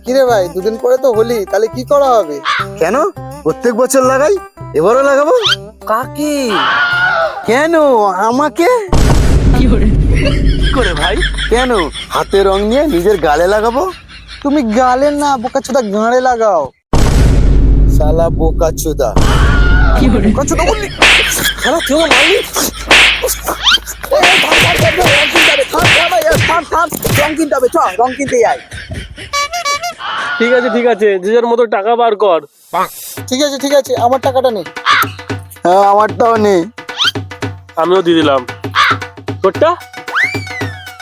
কিরে ভাই, দুদিন পরে তো হোলি, তাহলে কি করা হবে? কেন? প্রত্যেক বছর লাগাই, এবারও লাগাবো। কাকে? কেন আমাকে? কি করে ভাই? কেন হাতে রং নিয়ে নিজের গালে লাগাবো? তুমি গালে না, বোকাচোদা গাঁড়ে লাগাও। শালা বোকাচোদা। বোকাচোদা বললি? শালা তুই আমার মারলি? রং কিনতে হবে, চ রং কিনতে যাই। ঠিক আছে ঠিক আছে, যে যার মতো টাকা বার কর। ঠিক আছে ঠিক আছে, আমার টাকাটা নে। হ্যাঁ আমারটাও নেই। আমিও দিয়ে দিলাম তোরটা।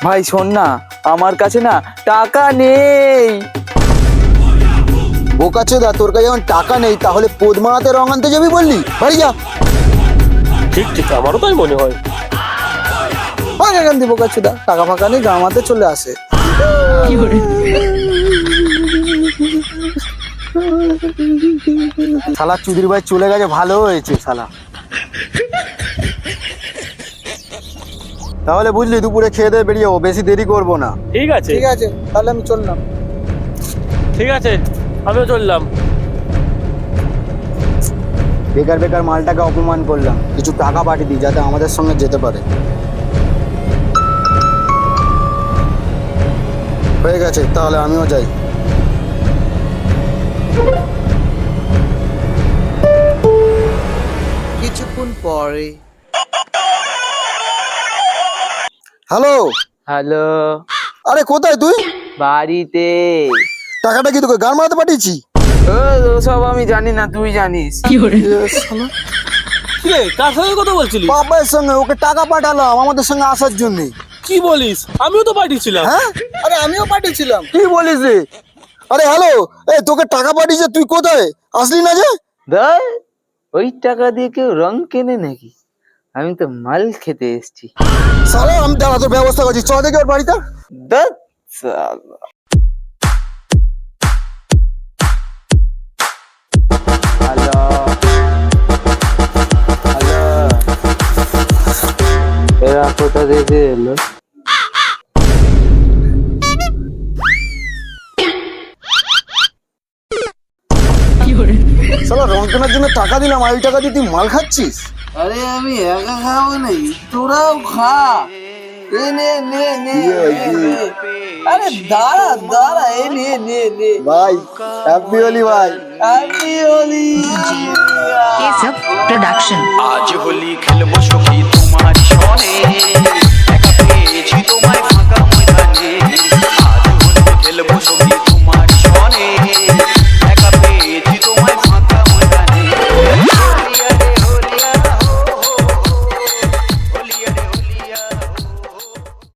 ভাই শোন না, আমার কাছে না টাকা নেই। বোকাচোদা, তোর কাছে যখন টাকা নেই তাহলে পদ্মাতে রং আনতে যাবি বললি? বাড়ি যা। ঠিক ঠিক, আমারও তাই মনে হয়। এখান দিয়ে বোকাচোদা, টাকা ফাঁকা নেই, গামাতে চলে আসে। শালা চুদির ভাই চলে গেছে, ভালো হয়েছে শালা। তাহলে বুঝলি, দুপুরে খেয়ে দিয়ে বেরিয়ে যাবো, বেশি দেরি করবো না। ঠিক আছে ঠিক আছে, তাহলে আমি চললাম। ঠিক আছে, আমিও চললাম। বেকার বেকার মালটাকে অপমান করলাম, কিছু টাকা পাঠিয়ে দিই যাতে আমাদের সঙ্গে যেতে পারে। হয়ে গেছে, তাহলে আমিও যাই। কিছুক্ষণ পরে। হ্যালো। হ্যালো, আরে কোথায় তুই? বাড়িতে। টাকাটা কি তোকে গান মারাতে পাঠিয়েছি? সব আমি জানি না, তুই জানিস। রে, কার সঙ্গে কথা বলছিলি? বাবার সঙ্গে, ওকে টাকা পাঠালাম আমাদের সঙ্গে আসার জন্য। কি বলিস? আমিও তো পাঠিয়েছিলাম। হ্যাঁ আরে আমিও পাঠিয়েছিলাম। কি বলিস রে? আরে হ্যালো, এই তোকে টাকা পাঠিয়েছে, তুই কোথায়? আসলি না যে? ধর, ওই টাকা দিয়ে কেউ রং কেনে নাকি? আমি তো মাল খেতে এসেছি। সালা, আমি দাঁড়া তোর ব্যবস্থা করছি, চ দেখি ওর বাড়িতে। ধর, শালা। হ্যালো, হ্যালো, এরা কোথা থেকে এলো? সালা, রং কেনার জন্য টাকা দিলাম, আর ওই টাকা দিয়ে তুই মাল খাচ্ছিস? আরে আমি একা খাবো নাকি, তোরাও খা। এ নে নে নে নে। আরে দাঁড়া দাঁড়া, এ নে নে নে। ভাই হ্যাপি হোলি ভাই। হ্যাপি হোলি। ये सब प्रोडक्शन। আজ হোলি খেলবো সখী তোমার সনে, একা পেয়েছি তোমায়